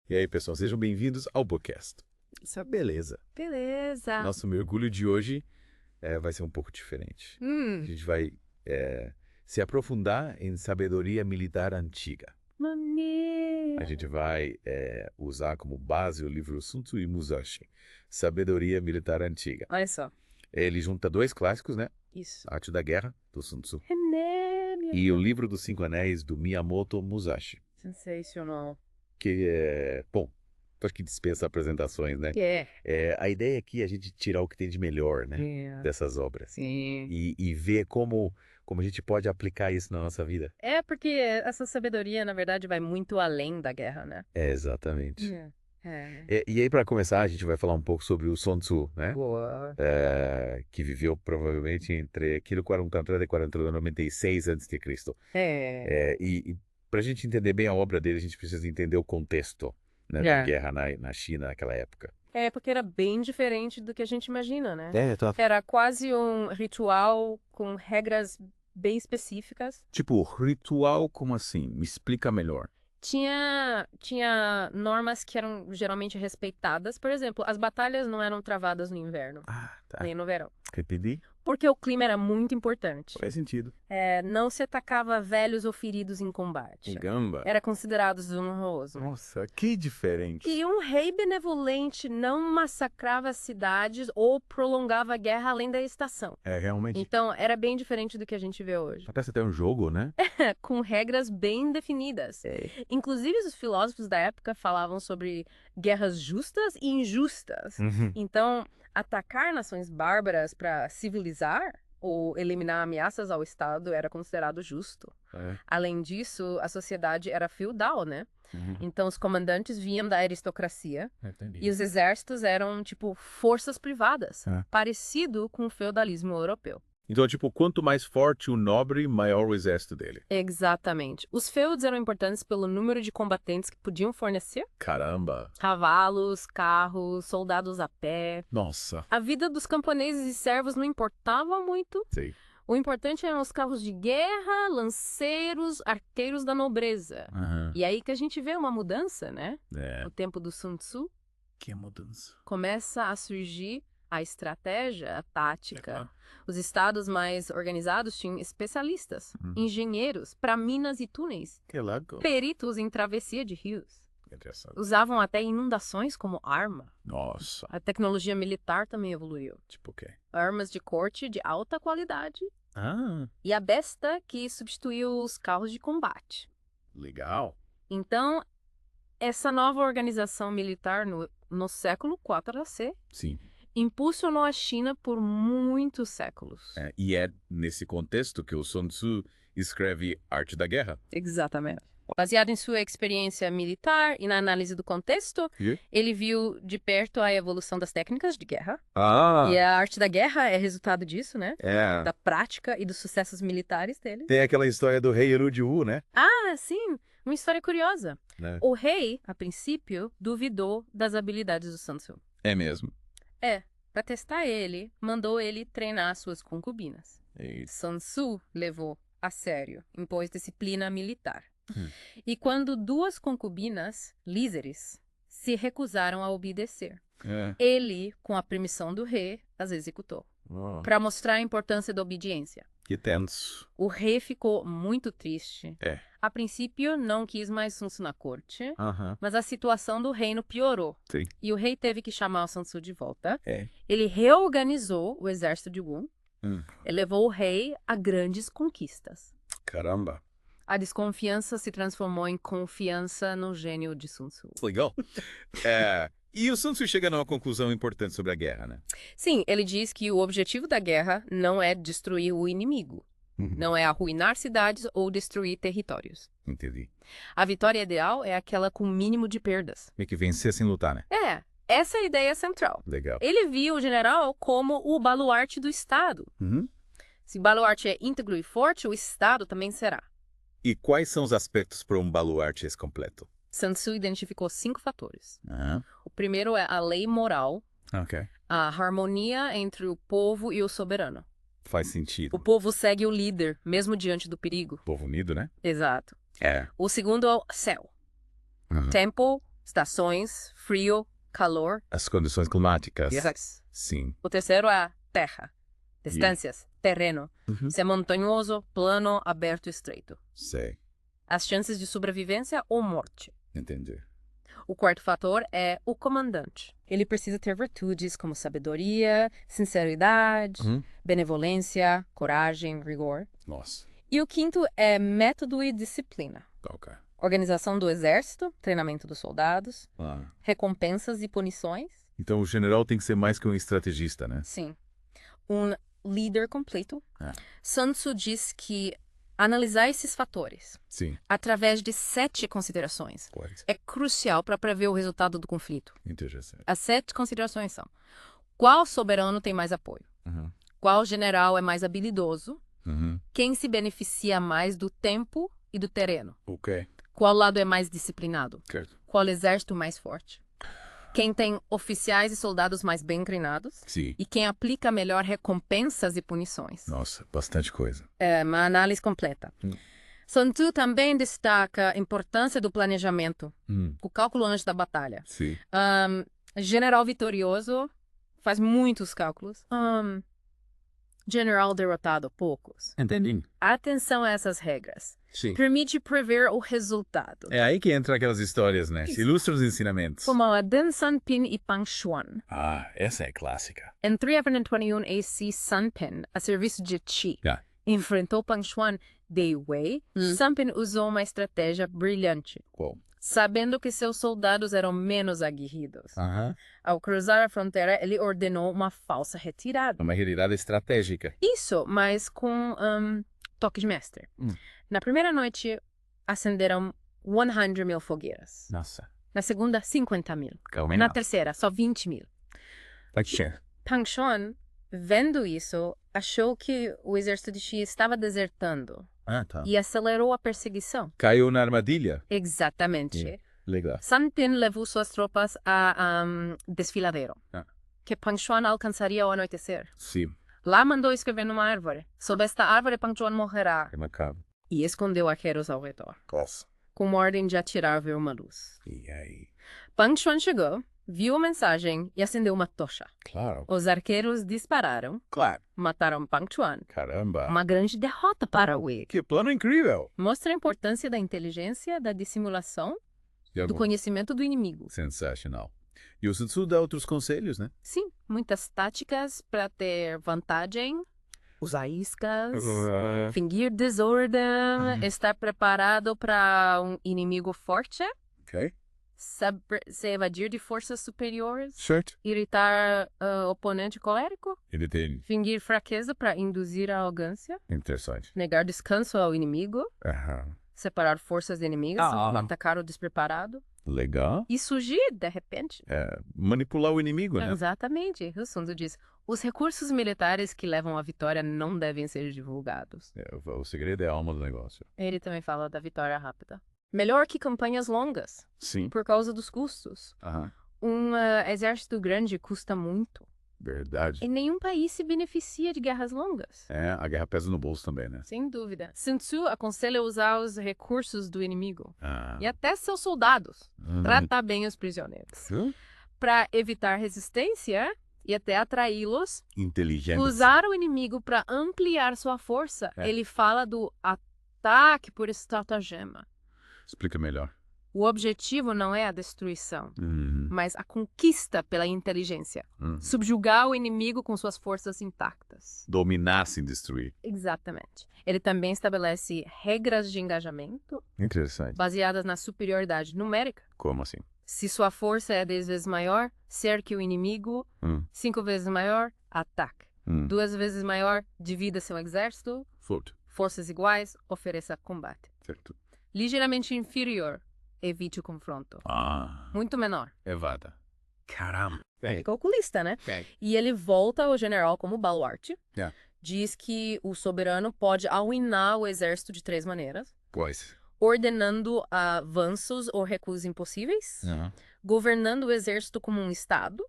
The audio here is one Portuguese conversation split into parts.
E aí, pessoal, sejam bem-vindos ao Bookcast. Isso é beleza. Beleza. Nosso mergulho de hoje vai ser um pouco diferente. A gente vai se aprofundar em sabedoria militar antiga. Maneiro. A gente vai usar como base o livro Sun Tzu e Musashi, Sabedoria Militar Antiga. Olha só. Ele junta dois clássicos, né? Isso. A Arte da Guerra, do Sun Tzu, René. e o livro dos Cinco Anéis, do Miyamoto Musashi. Sensacional. Que bom, acho que dispensa apresentações, né? A ideia aqui é a gente tirar o que tem de melhor, né? Dessas obras. Sim. E ver como a gente pode aplicar isso na nossa vida. É porque essa sabedoria, na verdade, vai muito além da guerra, né? Exatamente. É. E aí, para começar, a gente vai falar um pouco sobre o Sun Tzu, né? Boa. Que viveu provavelmente entre 496 a.C. E para a gente entender bem a obra dele, a gente precisa entender o contexto, né, da guerra na China naquela época. É, porque era bem diferente do que a gente imagina, né? Tá. Era quase um ritual com regras bem específicas. Tipo, ritual como assim? Me explica melhor. Tinha normas que eram geralmente respeitadas. Por exemplo, as batalhas não eram travadas no inverno, Tá. nem no verão. Entendi? Porque o clima era muito importante. Faz sentido. Não se atacava velhos ou feridos em combate. Gamba. Era considerado desonroso. Nossa, que diferente. E um rei benevolente não massacrava cidades ou prolongava a guerra além da estação. Realmente. Então, era bem diferente do que a gente vê hoje. Parece até um jogo, né? Com regras bem definidas. Inclusive, os filósofos da época falavam sobre guerras justas e injustas. Então, atacar nações bárbaras para civilizar ou eliminar ameaças ao Estado era considerado justo. Além disso, a sociedade era feudal, né? Então, os comandantes vinham da aristocracia e os exércitos eram, tipo, forças privadas, parecido com o feudalismo europeu. Então, tipo, quanto mais forte o nobre, maior o exército dele. Exatamente. Os feudos eram importantes pelo número de combatentes que podiam fornecer. Caramba! Cavalos, carros, soldados a pé. Nossa! A vida dos camponeses e servos não importava muito. Sim. O importante eram os carros de guerra, lanceiros, arqueiros da nobreza. E aí que a gente vê uma mudança, né? O tempo do Sun Tzu. Que mudança. Começa a surgir a estratégia, a tática. Os estados mais organizados tinham especialistas, engenheiros para minas e túneis, Que legal. peritos em travessia de rios. Interessante. Usavam até inundações como arma. Nossa. A tecnologia militar também evoluiu. Tipo o quê? Armas de corte de alta qualidade. Ah, E a besta que substituiu os carros de combate. legal. Então, essa nova organização militar no século IV a.C. Sim. impulsionou a China por muitos séculos. E é nesse contexto que o Sun Tzu escreve Arte da Guerra. Exatamente. Baseado em sua experiência militar e na análise do contexto, ele viu de perto a evolução das técnicas de guerra. E a arte da guerra é resultado disso, né? Da prática e dos sucessos militares dele. Tem aquela história do rei Erudiu, né? Ah, sim! Uma história curiosa. Né? O rei, a princípio, duvidou das habilidades do Sun Tzu. É mesmo. Para testar ele, mandou ele treinar suas concubinas. Sun Tzu levou a sério, impôs disciplina militar. E quando duas concubinas, líderes, se recusaram a obedecer, ele, com a permissão do rei, as executou. Para mostrar a importância da obediência. Que tenso. O rei ficou muito triste. A princípio, não quis mais Sun Tzu na corte, mas a situação do reino piorou. Sim. E o rei teve que chamar o Sun Tzu de volta. Ele reorganizou o exército de Wu e levou o rei a grandes conquistas. Caramba. A desconfiança se transformou em confiança no gênio de Sun Tzu. Legal. E o Sun Tzu chega numa conclusão importante sobre a guerra, né? Sim, ele diz que o objetivo da guerra não é destruir o inimigo. Não é arruinar cidades ou destruir territórios. Entendi. A vitória ideal é aquela com o mínimo de perdas. Meio que vencer sem lutar, né? Essa é a ideia central. Legal. Ele viu o general como o baluarte do Estado. Se o baluarte é íntegro e forte, o Estado também será. E quais são os aspectos para um baluarte esse completo? Sun Tzu identificou 5 fatores. O primeiro é a lei moral, a harmonia entre o povo e o soberano. Faz sentido. O povo segue o líder, mesmo diante do perigo. Povo unido, né? Exato. É. O segundo é o céu. Tempo, estações, frio, calor. As condições climáticas. Yes. Sim. O terceiro é a terra, distâncias, terreno. Se é montanhoso, plano, aberto, estreito. Sei. As chances de sobrevivência ou morte. Entendi. O quarto fator é o comandante. Ele precisa ter virtudes como sabedoria, sinceridade, benevolência, coragem, rigor. Nossa. E o quinto é método e disciplina. Ok. Organização do exército, treinamento dos soldados, Ah. recompensas e punições. Então o general tem que ser mais que um estrategista, né? Sim. Um líder completo. É. Sun Tzu diz que analisar esses fatores Sim. através de 7 considerações Pois. é crucial para prever o resultado do conflito. Interessante. As 7 considerações são: qual soberano tem mais apoio? Qual general é mais habilidoso? Quem se beneficia mais do tempo e do terreno? Ok. Qual lado é mais disciplinado? Certo. Qual exército mais forte? Quem tem oficiais e soldados mais bem treinados? Sim. E quem aplica melhor recompensas e punições? Nossa, bastante coisa. É uma análise completa. Sun Tzu também destaca a importância do planejamento, o cálculo antes da batalha. Sim. General vitorioso faz muitos cálculos. General derrotado, poucos. Entendi. Atenção a essas regras. Sim. Permite prever o resultado. É aí que entra aquelas histórias, né? Se ilustra os ensinamentos. Como a Deng Xiaoping e Pang Xuan. Ah, essa é clássica. Em 321 AC, Sun Pen, a serviço de Qi, enfrentou Pang Xuan de Wei. Sun Pen usou uma estratégia brilhante. Qual? Sabendo que seus soldados eram menos aguerridos. Ao cruzar a fronteira, ele ordenou uma falsa retirada. Uma retirada estratégica. Isso, mas com toque de mestre. Na primeira noite, acenderam 100 mil fogueiras. Nossa. Na segunda, 50 mil. Calma Na terceira, só 20 mil. Pang Xuan, vendo isso, achou que o exército de Xi estava desertando Ah, tá. e acelerou a perseguição. Caiu na armadilha? Exatamente. Legal. Sun Pen levou suas tropas a desfiladeiro, que Pang Xuan alcançaria ao anoitecer. Sim. Lá mandou escrever numa árvore. Sob esta árvore, Pang Xuan morrerá. É macabro. E escondeu arqueiros ao redor, Nossa. com ordem de atirar ver uma luz. E aí? Pang Xuan chegou, viu a mensagem e acendeu uma tocha. Claro. Os arqueiros dispararam, Claro. mataram Pang Xuan. Caramba. Uma grande derrota para Wei. Que plano incrível. Mostra a importância da inteligência, da dissimulação, do conhecimento do inimigo. Sensacional. E o Sun Tzu dá outros conselhos, né? Sim, muitas táticas para ter vantagem. Usar iscas, fingir desordem, estar preparado para um inimigo forte, Ok. se evadir de forças superiores, Certo. irritar oponente colérico, Ele tem... fingir fraqueza para induzir a arrogância, Interessante. negar descanso ao inimigo, separar forças inimigas, atacar o despreparado Legal. e surgir de repente. Manipular o inimigo, né? Exatamente. O Sun Tzu diz: os recursos militares que levam à vitória não devem ser divulgados. O segredo é a alma do negócio. Ele também fala da vitória rápida. Melhor que campanhas longas, Sim. por causa dos custos. Um exército grande custa muito. Verdade. E nenhum país se beneficia de guerras longas. A guerra pesa no bolso também, né? Sem dúvida. Sun Tzu aconselha usar os recursos do inimigo. E até seus soldados. Tratar bem os prisioneiros. Para evitar resistência e até atraí-los. Inteligente. Usar o inimigo para ampliar sua força. Ele fala do ataque por estratagema. Explica melhor. O objetivo não é a destruição, mas a conquista pela inteligência. Subjugar o inimigo com suas forças intactas. Dominar sem destruir. Exatamente. Ele também estabelece regras de engajamento Interessante. baseadas na superioridade numérica. Como assim? Se sua força é 10 vezes maior, cerque o inimigo. 5 vezes maior, ataque. 2 vezes maior, divida seu exército. Forças iguais, ofereça combate. Certo. Ligeiramente inferior, evite o confronto. Muito menor. Evada. Caramba. Calculista, né? E ele volta ao general como baluarte. Diz que o soberano pode arruinar o exército de 3 maneiras. Pois. Ordenando avanços ou recuos impossíveis. Governando o exército como um estado.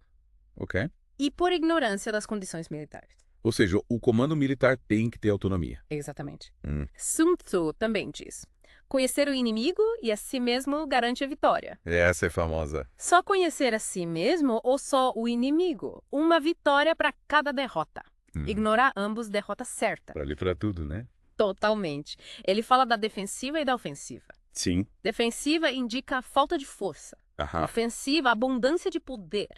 Ok. E por ignorância das condições militares. Ou seja, o comando militar tem que ter autonomia. Exatamente. Sun Tzu também diz: Conhecer o inimigo e a si mesmo garante a vitória. Essa é famosa. Só conhecer a si mesmo ou só o inimigo? Uma vitória para cada derrota. Ignorar ambos, derrota certa. Vale para tudo, né? Totalmente. Ele fala da defensiva e da ofensiva. Sim. Defensiva indica a falta de força. Aham. Ofensiva, abundância de poder.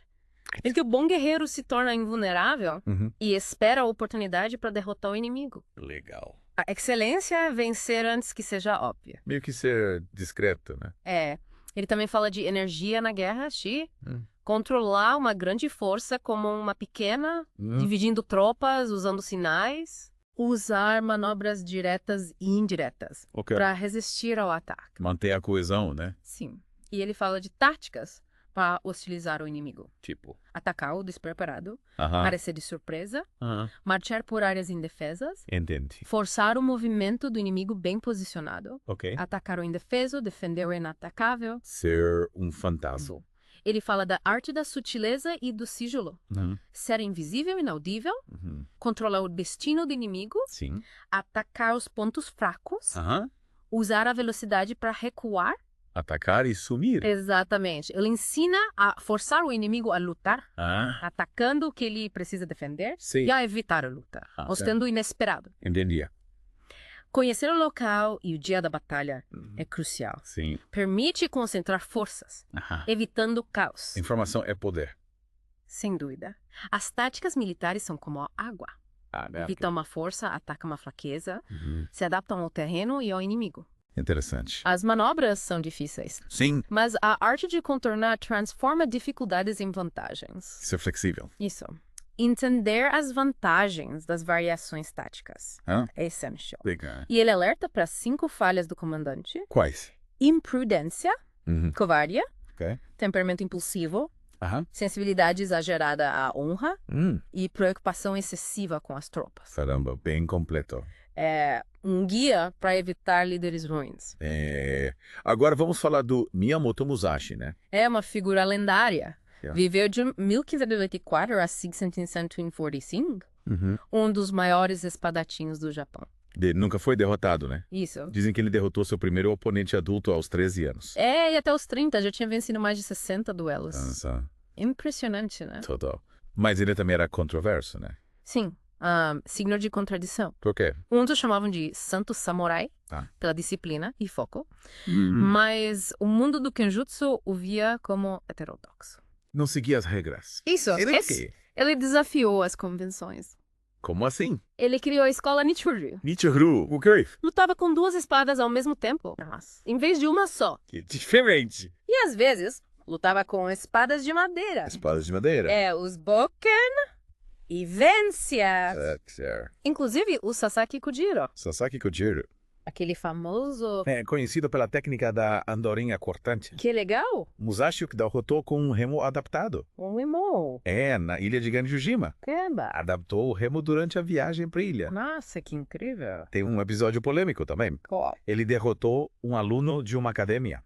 Em que o bom guerreiro se torna invulnerável e espera a oportunidade para derrotar o inimigo. Legal. A excelência é vencer antes que seja óbvia. Meio que ser discreto, né? Ele também fala de energia na guerra, controlar uma grande força como uma pequena, dividindo tropas, usando sinais, usar manobras diretas e indiretas Ok. para resistir ao ataque. Manter a coesão, né? Sim. E ele fala de táticas para hostilizar o inimigo. Tipo. Atacar o despreparado, Aham. parecer de surpresa, Aham. marchar por áreas indefesas, Entendi. forçar o movimento do inimigo bem posicionado, Ok. atacar o indefeso, defender o inatacável. Ser um fantasma. Ele fala da arte da sutileza e do sigilo. Ser invisível e inaudível, controlar o destino do inimigo, Sim. atacar os pontos fracos, Aham. usar a velocidade para recuar. Atacar e sumir. Exatamente. Ele ensina a forçar o inimigo a lutar, Ah, atacando o que ele precisa defender Sim. e a evitar a luta, mostrando o inesperado. entendia. Conhecer o local e o dia da batalha é crucial. Sim. Permite concentrar forças, Aham. evitando caos. Informação é poder. Sem dúvida. As táticas militares são como a água. Evitam uma força, atacam uma fraqueza, se adaptam ao terreno e ao inimigo. Interessante. As manobras são difíceis, Sim. mas a arte de contornar transforma dificuldades em vantagens. Ser flexível. Isso. Entender as vantagens das variações táticas Ah. é essencial. Legal. E ele alerta para 5 falhas do comandante: Quais? imprudência, covardia, Ok. temperamento impulsivo, Aham. sensibilidade exagerada à honra Hum. e preocupação excessiva com as tropas. Caramba, bem completo. É um guia para evitar líderes ruins. Agora vamos falar do Miyamoto Musashi, né? É uma figura lendária. Yeah. Viveu de 1524 a 1645. Um dos maiores espadachins do Japão. Ele nunca foi derrotado, né? Isso. Dizem que ele derrotou seu primeiro oponente adulto aos 13 anos. E até os 30 já tinha vencido mais de 60 duelos. Nossa, Impressionante, né? total. Mas ele também era controverso, né? Sim. Signo de contradição. Por quê? Uns o chamavam de santo samurai, Tá. pela disciplina e foco. Mas o mundo do Kenjutsu o via como heterodoxo. Não seguia as regras. Isso. Ele desafiou as convenções. Como assim? Ele criou a escola Nichuryu. Nichiro, o quê? Lutava com 2 espadas ao mesmo tempo. Em vez de uma só. Que diferente. E às vezes, lutava com espadas de madeira. Espadas de madeira. Os Bokken e Vencia. Certo. Inclusive o Sasaki Kujiro. Sasaki Kojiro. Aquele famoso... É conhecido pela técnica da andorinha cortante. Que legal. Musashi que derrotou com um remo adaptado. Um remo. Na ilha de Ganjujima. Caramba. Adaptou o remo durante a viagem para a ilha. Nossa, que incrível. Tem um episódio polêmico também. Qual? Ele derrotou um aluno de uma academia,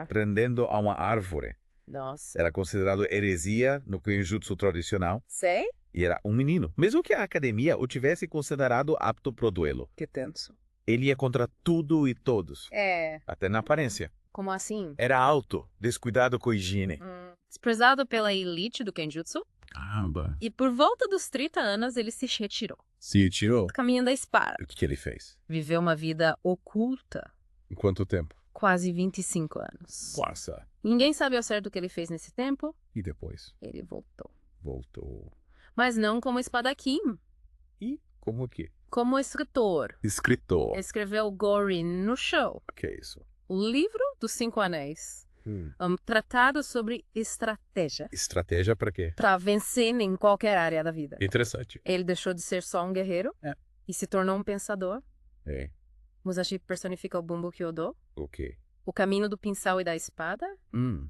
prendendo a uma árvore. Nossa. Era considerado heresia no Kenjutsu tradicional Sei? e era um menino. Mesmo que a academia o tivesse considerado apto pro duelo. Que tenso. Ele ia contra tudo e todos, É. até na aparência. Como assim? Era alto, descuidado com a higiene. Desprezado pela elite do Kenjutsu. Caramba. E por volta dos 30 anos ele se retirou. Se tirou. Caminho da espada. O que ele fez? Viveu uma vida oculta. Em quanto tempo? Quase 25 anos. Nossa. Ninguém sabe ao certo o que ele fez nesse tempo. E depois? Ele voltou. Voltou. Mas não como espadachim. E como que? Como escritor. Escritor. Escreveu Gorin no Show. O que é isso? O livro dos 5 Anéis. Tratado sobre estratégia. Estratégia para quê? Para vencer em qualquer área da vida. Interessante. Ele deixou de ser só um guerreiro e se tornou um pensador. Musashi personifica o Bumbu Kyodo, O quê? o caminho do pincel e da espada,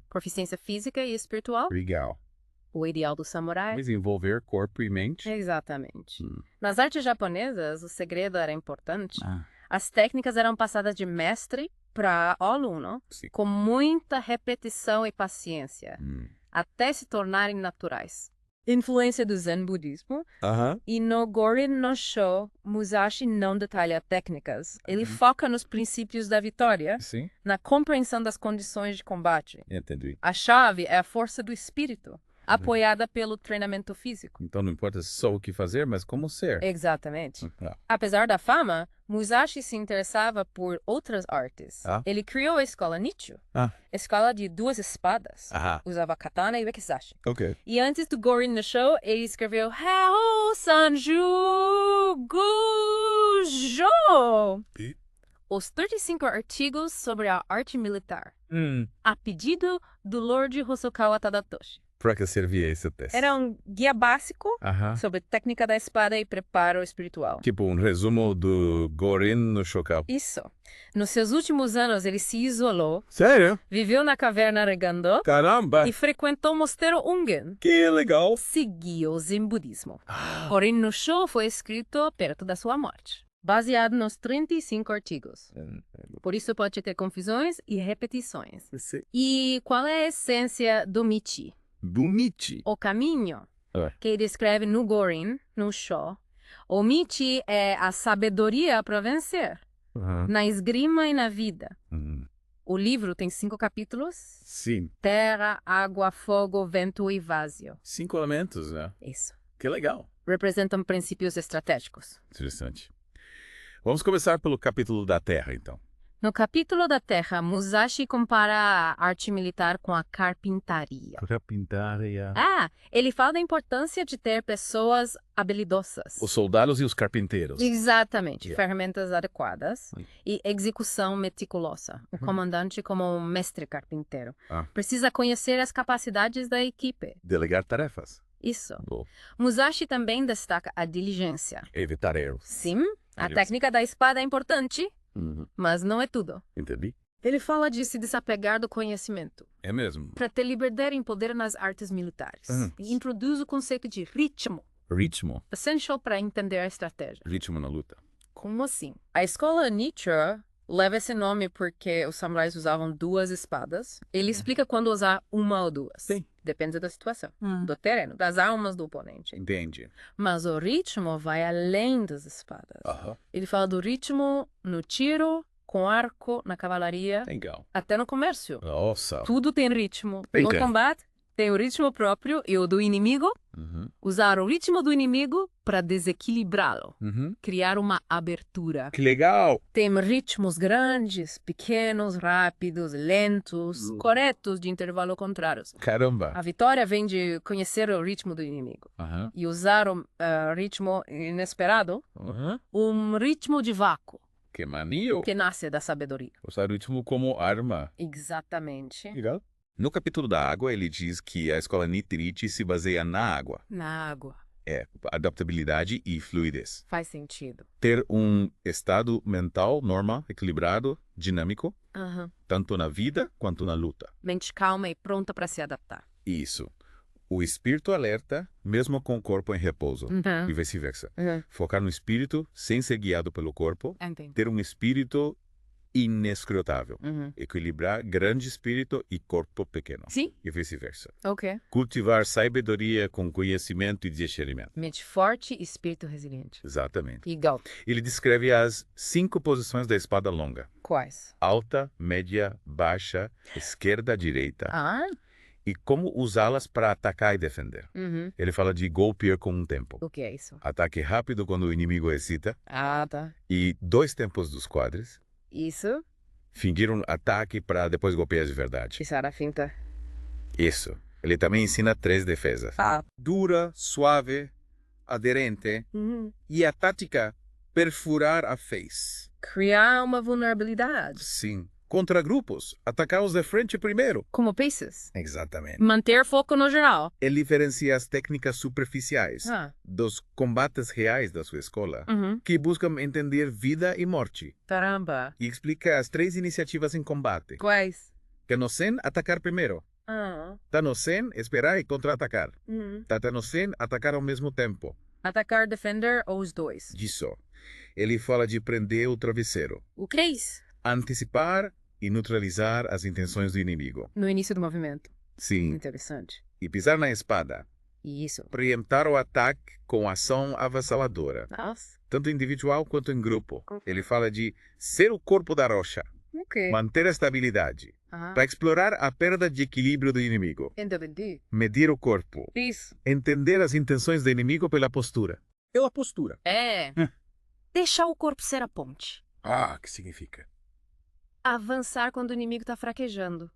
proficiência física e espiritual, Legal. o ideal do samurai. Desenvolver corpo e mente. Exatamente. Nas artes japonesas, o segredo era importante. Ah. As técnicas eram passadas de mestre para aluno, Sim. com muita repetição e paciência, até se tornarem naturais. influência do Zen budismo. E no Gorin no Sho, Musashi não detalha técnicas. Ele foca nos princípios da vitória, Sim. na compreensão das condições de combate. Entendi. A chave é a força do espírito, apoiada pelo treinamento físico. Então não importa só o que fazer, mas como ser. Exatamente. Ah. Apesar da fama, Musashi se interessava por outras artes. Ele criou a escola Nichiu, escola de duas espadas. Usava katana e wakizashi. Ok. E antes do Gorin no Sho, ele escreveu Hao Sanju Gujo, os 35 artigos sobre a arte militar, a pedido do Lord Hosokawa Tadatoshi. Para que servia esse teste? Era um guia básico sobre técnica da espada e preparo espiritual. Tipo um resumo do Gorin no Shokan. Isso. Nos seus últimos anos, ele se isolou. Sério? Viveu na caverna Regando. Caramba! E frequentou o mosteiro Ungen. Que legal! Seguiu o Zen budismo. Gorin no Sho foi escrito perto da sua morte, baseado nos 35 artigos. Por isso pode ter confusões e repetições. E qual é a essência do Michi? Do Michi. O caminho que ele descreve no Gorin, no Sho. O Michi é a sabedoria para vencer, na esgrima e na vida. O livro tem 5 capítulos. Sim. Terra, água, fogo, vento e vazio. 5 elementos, né? Isso. Que legal. Representam princípios estratégicos. Interessante. Vamos começar pelo capítulo da Terra, então. No capítulo da Terra, Musashi compara a arte militar com a carpintaria. Carpintaria. Ele fala da importância de ter pessoas habilidosas. Os soldados e os carpinteiros. Exatamente. Ferramentas adequadas e execução meticulosa. O comandante, como um mestre carpinteiro, precisa conhecer as capacidades da equipe. Delegar tarefas. Isso. Musashi também destaca a diligência. Evitar erros. Sim, a técnica da espada é importante, mas não é tudo. Entendi. Ele fala de se desapegar do conhecimento. É mesmo. Para ter liberdade e poder nas artes militares. E introduz o conceito de ritmo. Ritmo. Essential para entender a estratégia. Ritmo na luta. Como assim? A escola Nichiu leva esse nome porque os samurais usavam 2 espadas. Ele explica quando usar uma ou 2. Sim. Depende da situação, do terreno, das armas do oponente. Entende. Mas o ritmo vai além das espadas. Ele fala do ritmo no tiro, com arco, na cavalaria, Legal. até no comércio. Nossa. Tudo tem ritmo. No combate, tem o ritmo próprio e o do inimigo. Usar o ritmo do inimigo para desequilibrá-lo. Criar uma abertura. Que legal. Tem ritmos grandes, pequenos, rápidos, lentos, corretos de intervalo contrários. Caramba. A vitória vem de conhecer o ritmo do inimigo. E usar o ritmo inesperado, um ritmo de vácuo. Que mania. Que nasce da sabedoria. Usar o ritmo como arma. Exatamente. Legal. No capítulo da água, ele diz que a escola Nichiren se baseia na água. Na água. Adaptabilidade e fluidez. Faz sentido. Ter um estado mental normal, equilibrado, dinâmico, tanto na vida quanto na luta. Mente calma e pronta para se adaptar. Isso. O espírito alerta, mesmo com o corpo em repouso, e vice-versa. Focar no espírito sem ser guiado pelo corpo. Entendi. Ter um espírito inescrutável. Equilibrar grande espírito e corpo pequeno. Sim. E vice-versa. Ok. Cultivar sabedoria com conhecimento e discernimento. Mente forte e espírito resiliente. Exatamente. Igual. Ele descreve as 5 posições da espada longa. Quais? Alta, média, baixa, esquerda, direita. E como usá-las para atacar e defender. Ele fala de golpear com um tempo. O que é isso? Ataque rápido quando o inimigo excita. Tá. E 2 tempos dos quadris. Isso. Fingir um ataque para depois golpear de verdade. Isso era a finta. Isso. Ele também ensina 3 defesas. Dura, suave, aderente. E a tática, perfurar a face. Criar uma vulnerabilidade. Sim. Contra grupos, atacar-os de frente primeiro. Como pieces. Exatamente. Manter foco no geral. Ele diferencia as técnicas superficiais dos combates reais da sua escola, que buscam entender vida e morte. Caramba. E explica as 3 iniciativas em combate. Quais? Que no Zen, atacar primeiro. Tá no Zen, esperar e contra-atacar. Tá no Zen, atacar ao mesmo tempo. Atacar, defender ou os 2? Disso. Ele fala de prender o travesseiro. O que é isso? Antecipar e neutralizar as intenções do inimigo. No início do movimento. Sim. Interessante. E pisar na espada. Isso. Preemptar o ataque com ação avassaladora, Nossa. tanto individual quanto em grupo. Ele fala de ser o corpo da rocha, manter a estabilidade, para explorar a perda de equilíbrio do inimigo, medir o corpo, Isso. entender as intenções do inimigo pela postura. Pela postura. Deixar o corpo ser a ponte. Que significa? Avançar quando o inimigo está fraquejando.